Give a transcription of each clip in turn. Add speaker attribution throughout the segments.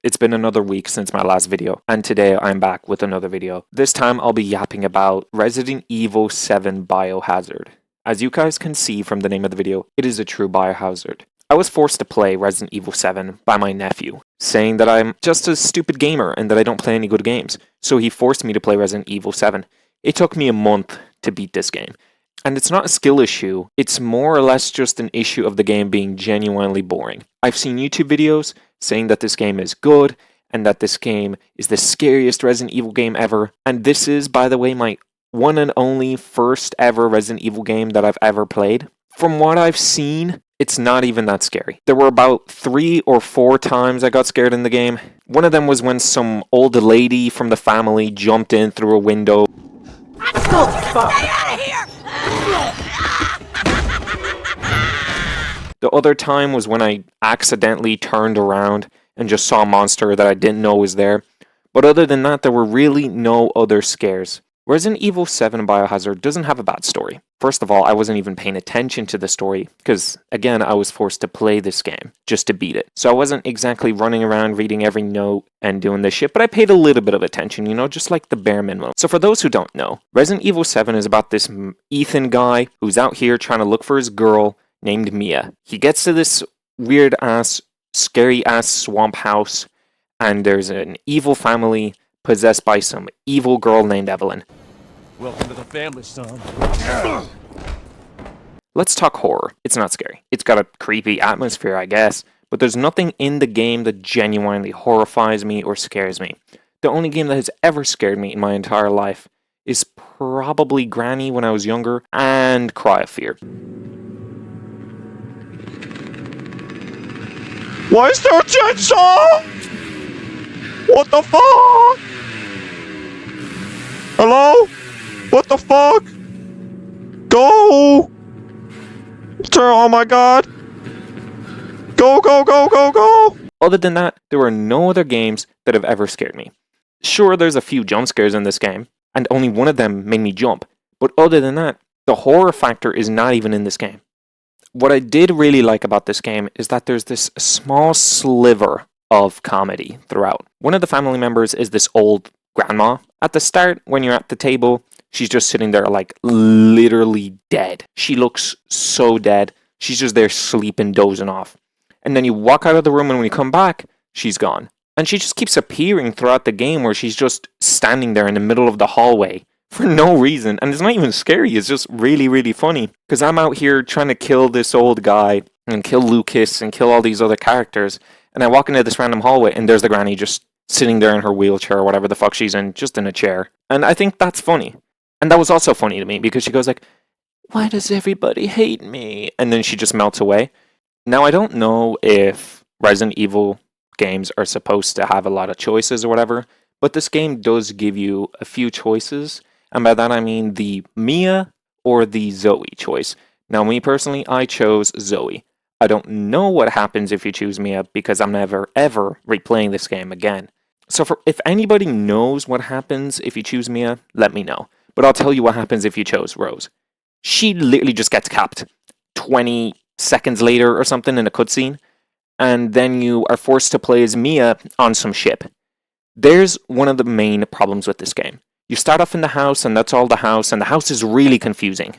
Speaker 1: It's been another week since my last video, and today I'm back with another video. This time I'll be yapping about Resident Evil 7 Biohazard. As you guys can see from the name of the video, it is a true biohazard. I was forced to play Resident Evil 7 by my nephew, saying that I'm just a stupid gamer and that I don't play any good games. So he forced me to play Resident Evil 7. It took me a month to beat this game. And it's not a skill issue, it's more or less just an issue of the game being genuinely boring. I've seen YouTube videos saying that this game is good, and that this game is the scariest Resident Evil game ever, and this is, by the way, my one and only first ever Resident Evil game that I've ever played. From what I've seen, it's not even that scary. There were about 3 or 4 times I got scared in the game. One of them was when some old lady from the family jumped in through a window.
Speaker 2: Oh, fuck. Get out of here!
Speaker 1: The other time was when I accidentally turned around and just saw a monster that I didn't know was there. But other than that, there were really no other scares. Resident Evil 7 Biohazard doesn't have a bad story. First of all, I wasn't even paying attention to the story because, again, I was forced to play this game just to beat it. So I wasn't exactly running around reading every note and doing this shit, but I paid a little bit of attention, you know, just like the bare minimum. So for those who don't know, Resident Evil 7 is about this Ethan guy who's out here trying to look for his girl named Mia. He gets to this weird-ass, scary-ass swamp house, and there's an evil family possessed by some evil girl named Evelyn.
Speaker 3: Welcome to the family, son.
Speaker 1: Let's talk horror. It's not scary. It's got a creepy atmosphere, I guess, but there's nothing in the game that genuinely horrifies me or scares me. The only game that has ever scared me in my entire life is probably Granny when I was younger, and Cry of Fear.
Speaker 3: Why is there a chainsaw? What the fuck? Hello? What the fuck? Go! Oh my god! Go, go, go, go, go!
Speaker 1: Other than that, there are no other games that have ever scared me. Sure, there's a few jump scares in this game, and only one of them made me jump. But other than that, the horror factor is not even in this game. What I did really like about this game is that there's this small sliver of comedy throughout. One of the family members is this old grandma. At the start, when you're at the table, she's just sitting there like literally dead. She looks so dead. She's just there sleeping, dozing off. And then you walk out of the room and when you come back, she's gone. And she just keeps appearing throughout the game where she's just standing there in the middle of the hallway for no reason. And it's not even scary, it's just really, really funny. Because I'm out here trying to kill this old guy and kill Lucas and kill all these other characters. And I walk into this random hallway and there's the granny just sitting there in her wheelchair or whatever the fuck she's in, just in a chair. And I think that's funny. And that was also funny to me because she goes like, "Why does everybody hate me?" And then she just melts away. Now, I don't know if Resident Evil games are supposed to have a lot of choices or whatever, but this game does give you a few choices. And by that I mean the Mia or the Zoe choice. Now, me personally, I chose Zoe. I don't know what happens if you choose Mia because I'm never ever replaying this game again. So if anybody knows what happens if you choose Mia, let me know. But I'll tell you what happens if you chose Rose. She literally just gets capped 20 seconds later or something in a cutscene, and then you are forced to play as Mia on some ship. There's one of the main problems with this game. You start off in the house, and that's all the house, and the house is really confusing.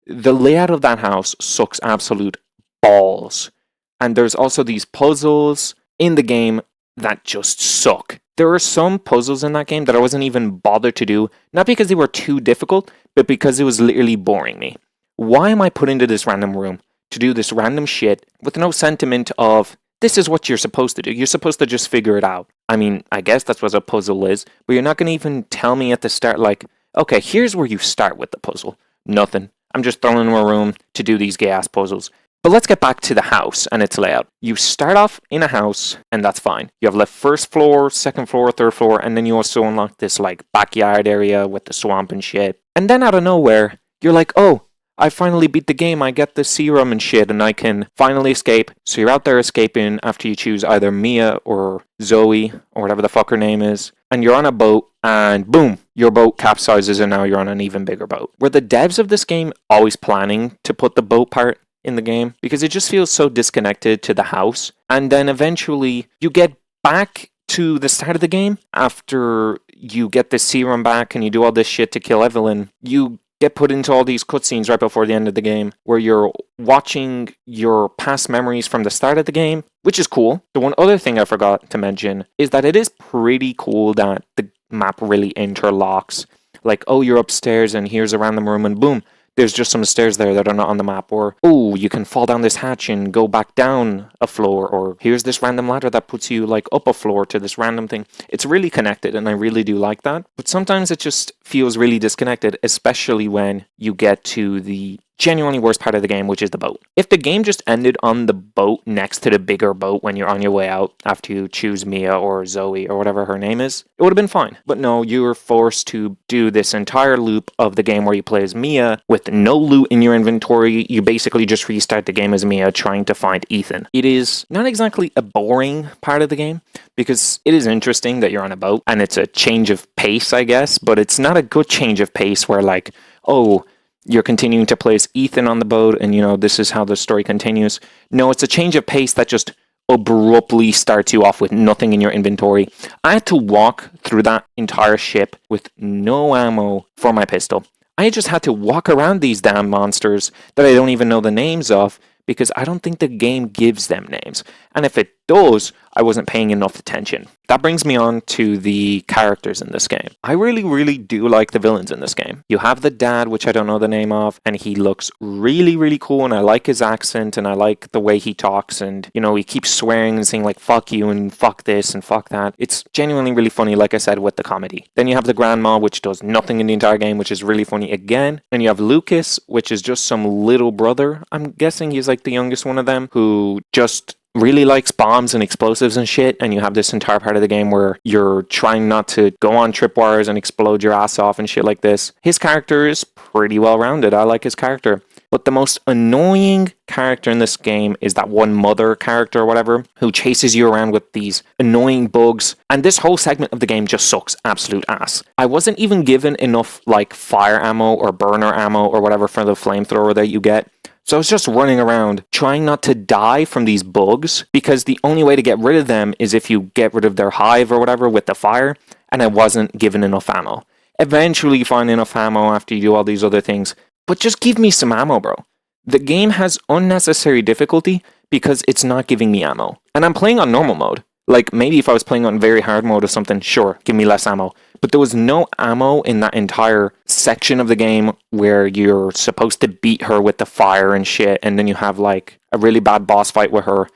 Speaker 1: The layout of that house sucks absolute balls. And there's also these puzzles in the game that just suck. There are some puzzles in that game that I wasn't even bothered to do, not because they were too difficult, but because it was literally boring me. Why am I put into this random room to do this random shit with no sentiment of, this is what you're supposed to do. You're supposed to just figure it out. I mean, I guess that's what a puzzle is, but you're not going to even tell me at the start, like, okay, here's where you start with the puzzle. Nothing. I'm just thrown into a room to do these gay-ass puzzles. But let's get back to the house and its layout. You start off in a house, and that's fine. You have left first floor, second floor, third floor, and then you also unlock this, like, backyard area with the swamp and shit. And then out of nowhere, you're like, oh, I finally beat the game, I get the serum and shit, and I can finally escape. So you're out there escaping after you choose either Mia or Zoe, or whatever the fuck her name is. And you're on a boat, and boom, your boat capsizes, and now you're on an even bigger boat. Were the devs of this game always planning to put the boat part in the game? Because it just feels so disconnected to the house. And then eventually, you get back to the start of the game, after you get the serum back and you do all this shit to kill Evelyn, you get put into all these cutscenes right before the end of the game where you're watching your past memories from the start of the game, which is cool. The one other thing I forgot to mention is that it is pretty cool that the map really interlocks. Like, oh, you're upstairs and here's a random room and boom, there's just some stairs there that are not on the map. Or, oh, you can fall down this hatch and go back down a floor. Or here's this random ladder that puts you like up a floor to this random thing. It's really connected and I really do like that. But sometimes it just feels really disconnected, especially when you get to the genuinely worst part of the game, which is the boat. If the game just ended on the boat next to the bigger boat when you're on your way out after you choose Mia or Zoe or whatever her name is, it would have been fine. But no, you're forced to do this entire loop of the game where you play as Mia with no loot in your inventory. You basically just restart the game as Mia trying to find Ethan. It is not exactly a boring part of the game because it is interesting that you're on a boat and it's a change of pace, I guess, but it's not a good change of pace where like, oh, you're continuing to place Ethan on the boat and, you know, this is how the story continues. No, it's a change of pace that just abruptly starts you off with nothing in your inventory. I had to walk through that entire ship with no ammo for my pistol. I just had to walk around these damn monsters that I don't even know the names of because I don't think the game gives them names. And if it does, I wasn't paying enough attention. That brings me on to the characters in this game. I really, really do like the villains in this game. You have the dad, which I don't know the name of, and he looks really, really cool, and I like his accent, and I like the way he talks, and, you know, he keeps swearing and saying, like, fuck you, and fuck this, and fuck that. It's genuinely really funny, like I said, with the comedy. Then you have the grandma, which does nothing in the entire game, which is really funny again. And you have Lucas, which is just some little brother. I'm guessing he's, like, the youngest one of them, who just really likes bombs and explosives and shit, and you have this entire part of the game where you're trying not to go on tripwires and explode your ass off and shit like this. His character is pretty well rounded. I like his character. But the most annoying character in this game is that one mother character or whatever who chases you around with these annoying bugs. And this whole segment of the game just sucks absolute ass. I wasn't even given enough like fire ammo or burner ammo or whatever for the flamethrower that you get. So I was just running around trying not to die from these bugs because the only way to get rid of them is if you get rid of their hive or whatever with the fire, and I wasn't given enough ammo. Eventually you find enough ammo after you do all these other things, but just give me some ammo, bro. The game has unnecessary difficulty because it's not giving me ammo. And I'm playing on normal mode. Like, maybe if I was playing on very hard mode or something, sure, give me less ammo. But there was no ammo in that entire section of the game where you're supposed to beat her with the fire and shit, and then you have, like, a really bad boss fight with her.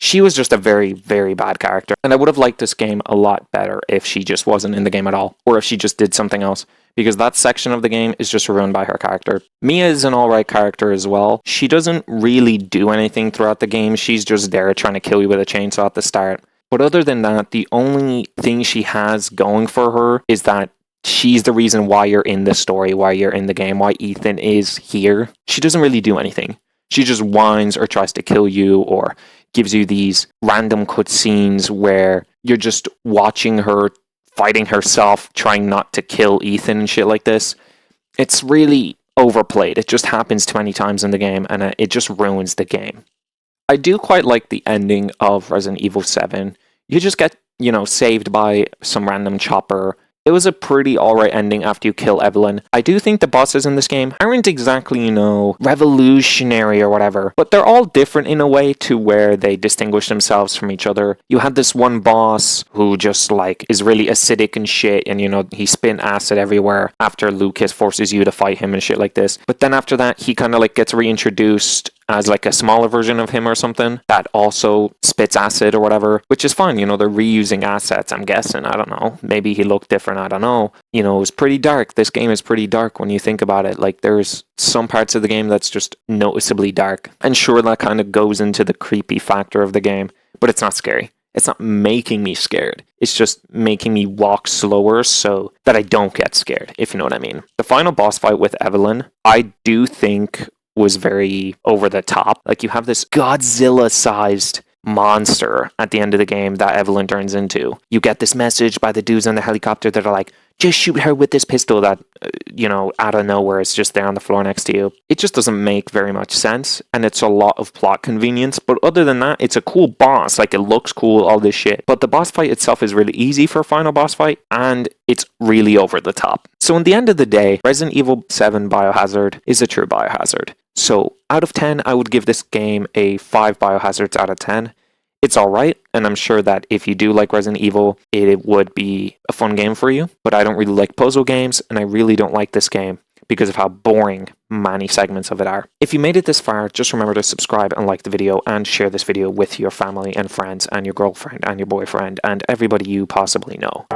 Speaker 1: She was just a very, very bad character. And I would have liked this game a lot better if she just wasn't in the game at all, or if she just did something else. Because that section of the game is just ruined by her character. Mia is an alright character as well. She doesn't really do anything throughout the game. She's just there trying to kill you with a chainsaw at the start. But other than that, the only thing she has going for her is that she's the reason why you're in the story, why you're in the game, why Ethan is here. She doesn't really do anything. She just whines or tries to kill you or gives you these random cutscenes where you're just watching her fighting herself, trying not to kill Ethan and shit like this. It's really overplayed. It just happens too many times in the game and it just ruins the game. I do quite like the ending of Resident Evil 7. You just get, saved by some random chopper. It was a pretty alright ending after you kill Evelyn. I do think the bosses in this game aren't exactly, revolutionary or whatever, but they're all different in a way to where they distinguish themselves from each other. You had this one boss who just, is really acidic and shit, and, he spit acid everywhere after Lucas forces you to fight him and shit like this. But then after that, he kind of, gets reintroduced as a smaller version of him or something that also spits acid or whatever, which is fine. They're reusing assets, I'm guessing. I don't know. Maybe he looked different. I don't know. It was pretty dark. This game is pretty dark when you think about it. There's some parts of the game that's just noticeably dark. And sure, that kind of goes into the creepy factor of the game, but it's not scary. It's not making me scared. It's just making me walk slower so that I don't get scared, if you know what I mean. The final boss fight with Evelyn, I do think was very over the top. You have this Godzilla-sized monster at the end of the game that Evelyn turns into. You get this message by the dudes on the helicopter that are like, just shoot her with this pistol that, out of nowhere is just there on the floor next to you. It just doesn't make very much sense, and it's a lot of plot convenience. But other than that, it's a cool boss. Like, it looks cool, all this shit. But the boss fight itself is really easy for a final boss fight, and it's really over the top. So in the end of the day, Resident Evil 7 Biohazard is a true Biohazard. So out of 10, I would give this game a 5 Biohazards out of 10. It's alright, and I'm sure that if you do like Resident Evil, it would be a fun game for you. But I don't really like puzzle games, and I really don't like this game because of how boring many segments of it are. If you made it this far, just remember to subscribe and like the video, and share this video with your family and friends and your girlfriend and your boyfriend and everybody you possibly know.